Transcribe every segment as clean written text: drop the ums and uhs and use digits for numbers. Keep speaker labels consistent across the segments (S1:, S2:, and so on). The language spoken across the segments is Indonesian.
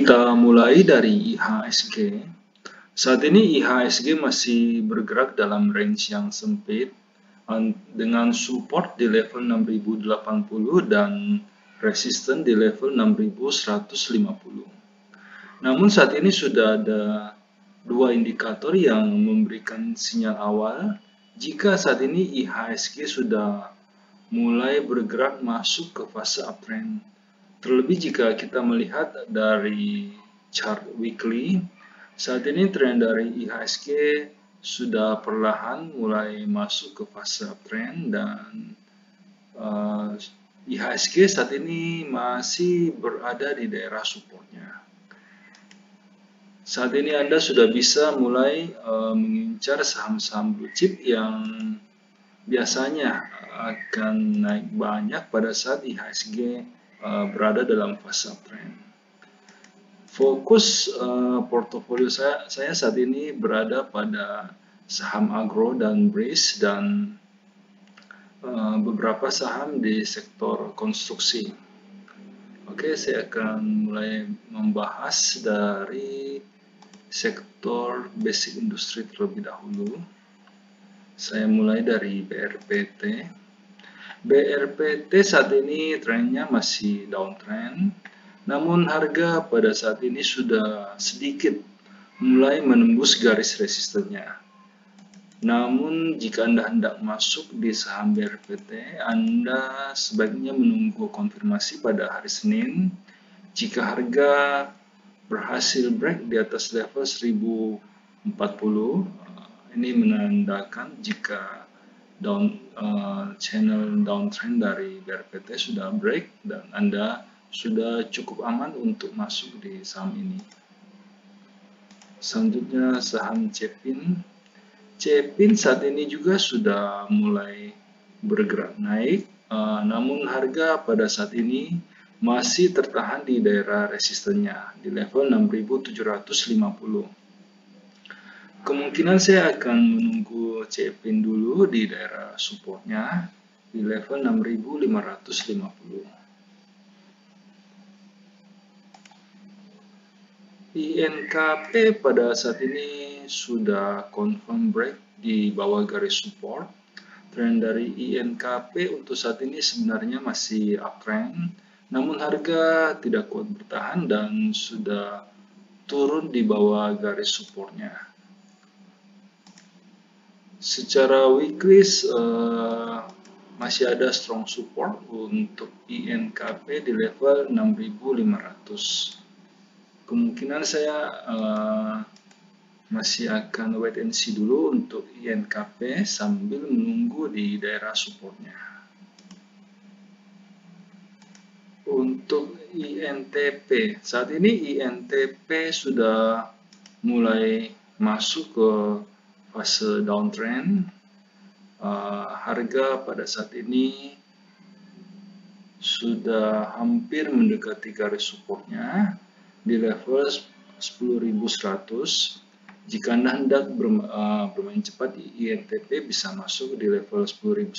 S1: Kita mulai dari IHSG. Saat ini IHSG masih bergerak dalam range yang sempit dengan support di level 6080 dan resisten di level 6150. Namun saat ini sudah ada dua indikator yang memberikan sinyal awal jika saat ini IHSG sudah mulai bergerak masuk ke fase uptrend. Terlebih jika kita melihat dari chart weekly, saat ini tren dari IHSG sudah perlahan mulai masuk ke fase uptrend dan IHSG saat ini masih berada di daerah supportnya. Saat ini Anda sudah bisa mulai mengincar saham-saham blue chip yang biasanya akan naik banyak pada saat IHSG berada dalam fase uptrend. Fokus portofolio saya saat ini berada pada saham agro dan BRIS dan beberapa saham di sektor konstruksi. Oke, saya akan mulai membahas dari sektor basic industri terlebih dahulu. Saya mulai dari BRPT. BRPT saat ini trennya masih downtrend, namun harga pada saat ini sudah sedikit mulai menembus garis resistennya. Namun jika Anda hendak masuk di saham BRPT, Anda sebaiknya menunggu konfirmasi pada hari Senin. Jika harga berhasil break di atas level 1040, ini menandakan jika channel downtrend dari BRPT sudah break dan Anda sudah cukup aman untuk masuk di saham ini. Selanjutnya saham Cepin. Cepin saat ini juga sudah mulai bergerak naik, namun harga pada saat ini masih tertahan di daerah resistennya di level 6750. Kemungkinan saya akan menunggu Cepin dulu di daerah supportnya di level 6550. INKP pada saat ini sudah confirm break di bawah garis support. Tren dari INKP untuk saat ini sebenarnya masih uptrend, namun harga tidak kuat bertahan dan sudah turun di bawah garis supportnya. Secara weekly masih ada strong support untuk INKP di level 6500. Kemungkinan saya masih akan wait and see dulu untuk INKP sambil menunggu di daerah supportnya. Untuk INTP, saat ini INTP sudah mulai masuk ke fase downtrend. Harga pada saat ini sudah hampir mendekati garis supportnya di level 10.100. Jika Anda hendak bermain cepat di INTP bisa masuk di level 10.100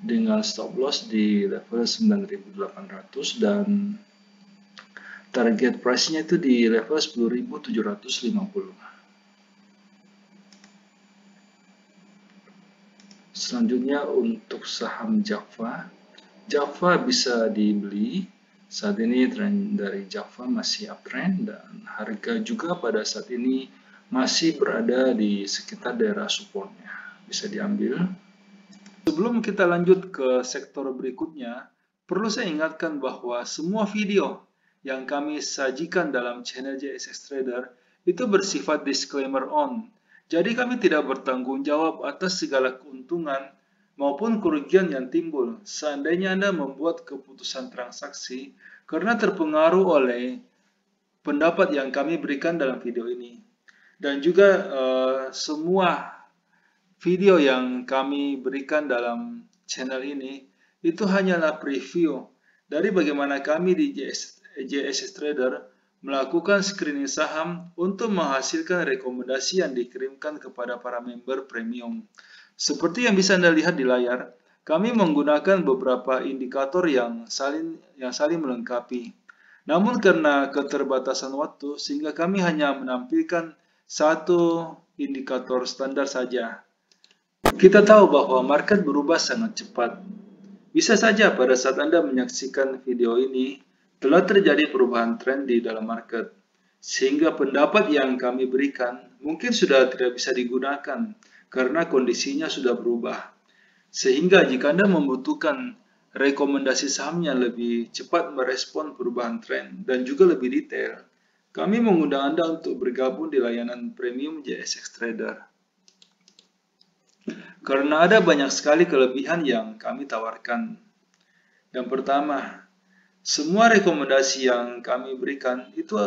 S1: dengan stop loss di level 9.800 dan target price-nya itu di level 10.750. Selanjutnya untuk saham Java. Java bisa dibeli. Saat ini tren dari Java masih uptrend dan harga juga pada saat ini masih berada di sekitar daerah supportnya. Bisa diambil. Sebelum kita lanjut ke sektor berikutnya, perlu saya ingatkan bahwa semua video yang kami sajikan dalam channel JSX Trader itu bersifat disclaimer on. Jadi kami tidak bertanggung jawab atas segala keuntungan maupun kerugian yang timbul seandainya Anda membuat keputusan transaksi karena terpengaruh oleh pendapat yang kami berikan dalam video ini. Dan juga semua video yang kami berikan dalam channel ini itu hanyalah preview dari bagaimana kami di JSX Trader melakukan screening saham untuk menghasilkan rekomendasi yang dikirimkan kepada para member premium. Seperti yang bisa Anda lihat di layar, kami menggunakan beberapa indikator yang saling melengkapi. Namun karena keterbatasan waktu, sehingga kami hanya menampilkan satu indikator standar saja. Kita tahu bahwa market berubah sangat cepat. Bisa saja pada saat Anda menyaksikan video ini, telah terjadi perubahan tren di dalam market. Sehingga pendapat yang kami berikan mungkin sudah tidak bisa digunakan karena kondisinya sudah berubah. Sehingga jika Anda membutuhkan rekomendasi sahamnya lebih cepat merespon perubahan tren dan juga lebih detail, kami mengundang Anda untuk bergabung di layanan premium JSX Trader. Karena ada banyak sekali kelebihan yang kami tawarkan. Yang pertama, semua rekomendasi yang kami berikan itu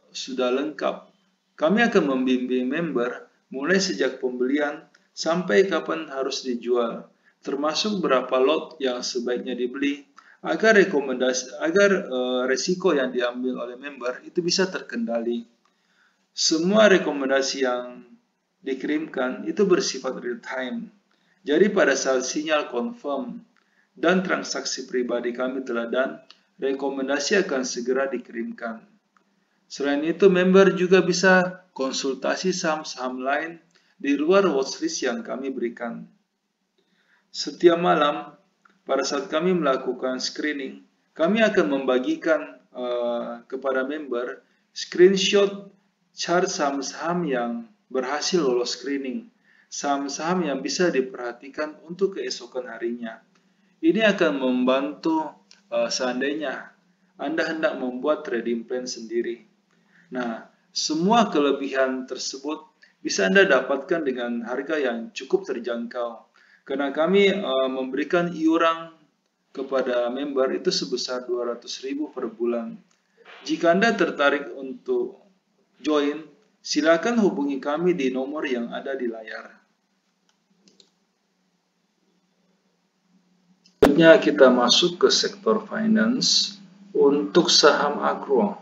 S1: sudah lengkap. Kami akan membimbing member mulai sejak pembelian sampai kapan harus dijual, termasuk berapa lot yang sebaiknya dibeli, agar resiko yang diambil oleh member itu bisa terkendali. Semua rekomendasi yang dikirimkan itu bersifat real time. Jadi pada saat sinyal confirm dan transaksi pribadi kami telah done, rekomendasi akan segera dikirimkan. Selain itu, member juga bisa konsultasi saham-saham lain di luar watchlist yang kami berikan. Setiap malam, pada saat kami melakukan screening, kami akan membagikan kepada member screenshot chart saham-saham yang berhasil lolos screening, saham-saham yang bisa diperhatikan untuk keesokan harinya. Ini akan membantu seandainya Anda hendak membuat trading plan sendiri. Nah, semua kelebihan tersebut bisa Anda dapatkan dengan harga yang cukup terjangkau. Karena kami memberikan iuran kepada member itu sebesar 200.000 per bulan. Jika Anda tertarik untuk join, silakan hubungi kami di nomor yang ada di layar. Selanjutnya kita masuk ke sektor finance untuk saham agro.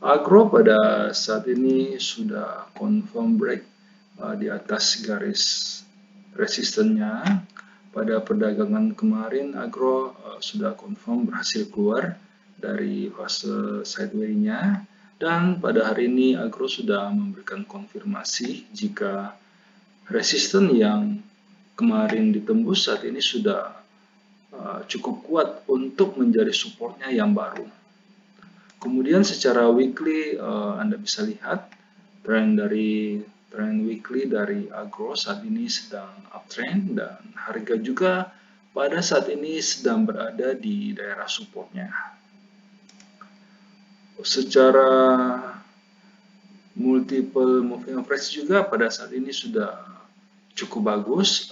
S1: Agro pada saat ini sudah confirm break di atas garis resistennya. Pada perdagangan kemarin agro sudah confirm berhasil keluar dari fase sideways-nya, dan pada hari ini agro sudah memberikan konfirmasi jika resisten yang kemarin ditembus saat ini sudah cukup kuat untuk menjadi supportnya yang baru. Kemudian secara weekly Anda bisa lihat trend weekly dari agro saat ini sedang uptrend, dan harga juga pada saat ini sedang berada di daerah supportnya. Secara multiple moving average juga pada saat ini sudah cukup bagus.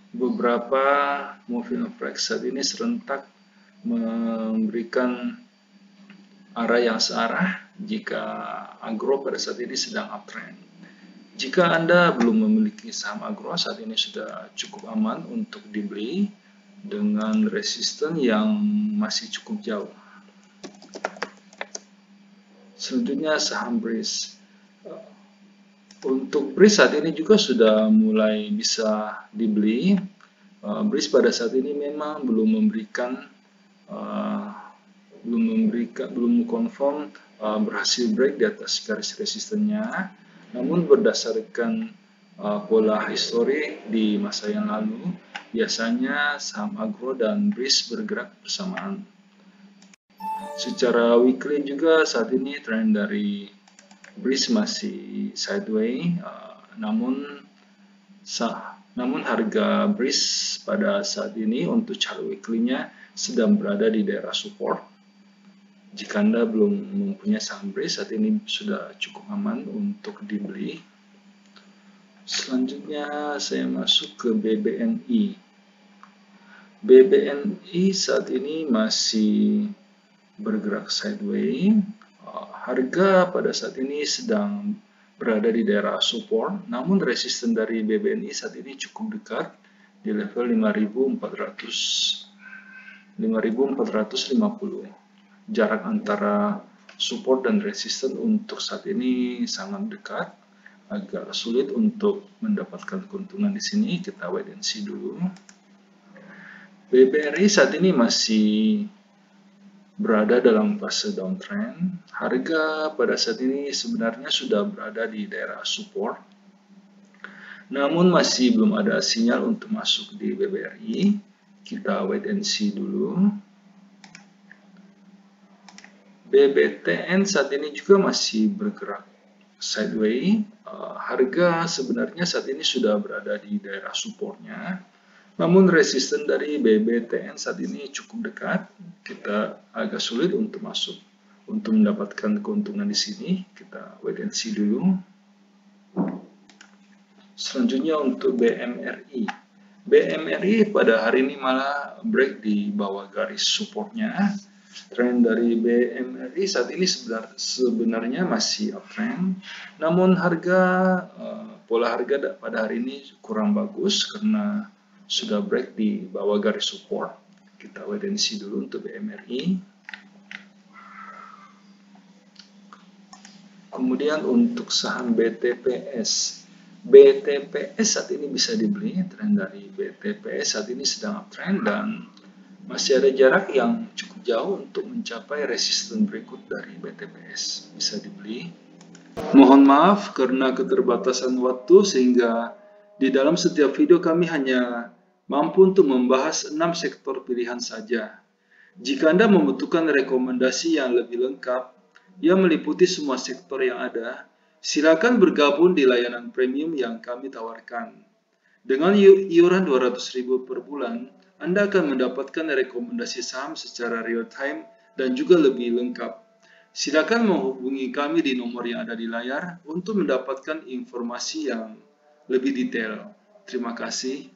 S1: Beberapa moving average saat ini serentak memberikan arah yang searah jika agro pada saat ini sedang uptrend. Jika Anda belum memiliki saham agro, saat ini sudah cukup aman untuk dibeli dengan resisten yang masih cukup jauh. Selanjutnya saham BRIS. Untuk BRIS saat ini juga sudah mulai bisa dibeli. BRIS pada saat ini memang belum confirm berhasil break di atas garis resistennya. Namun berdasarkan pola histori di masa yang lalu, biasanya saham agro dan BRIS bergerak bersamaan. Secara weekly juga saat ini tren dari BRIS masih sideways, namun harga BRIS pada saat ini untuk chart weekly-nya sedang berada di daerah support. Jika Anda belum mempunyai saham BRIS, saat ini sudah cukup aman untuk dibeli. Selanjutnya saya masuk ke BBNI. BBNI saat ini masih bergerak sideways. Harga pada saat ini sedang berada di daerah support, namun resisten dari BBNI saat ini cukup dekat di level 5.450. Jarak antara support dan resisten untuk saat ini sangat dekat, agak sulit untuk mendapatkan keuntungan di sini. Kita wait and see dulu. BBRI saat ini masih berada dalam fase downtrend. Harga pada saat ini sebenarnya sudah berada di daerah support, namun masih belum ada sinyal untuk masuk di BBRI. Kita wait and see dulu. BBTN saat ini juga masih bergerak sideways. Harga sebenarnya saat ini sudah berada di daerah supportnya, namun resisten dari BBTN saat ini cukup dekat. Kita agak sulit untuk masuk, untuk mendapatkan keuntungan di sini. Kita wait and see dulu. Selanjutnya untuk BMRI. BMRI pada hari ini malah break di bawah garis supportnya. Tren dari BMRI saat ini sebenarnya masih uptrend, namun pola harga pada hari ini kurang bagus karena sudah break di bawah garis support. Kita wait and see dulu untuk BMRI. Kemudian untuk saham BTPS. BTPS saat ini bisa dibeli. Tren dari BTPS saat ini sedang uptrend dan masih ada jarak yang cukup jauh untuk mencapai resisten berikut dari BTPS. Bisa dibeli. Mohon maaf karena keterbatasan waktu sehingga di dalam setiap video kami hanya mampu untuk membahas 6 sektor pilihan saja. Jika Anda membutuhkan rekomendasi yang lebih lengkap yang meliputi semua sektor yang ada, silakan bergabung di layanan premium yang kami tawarkan. Dengan iuran 200.000 per bulan, Anda akan mendapatkan rekomendasi saham secara real time dan juga lebih lengkap. Silakan menghubungi kami di nomor yang ada di layar untuk mendapatkan informasi yang lebih detail. Terima kasih.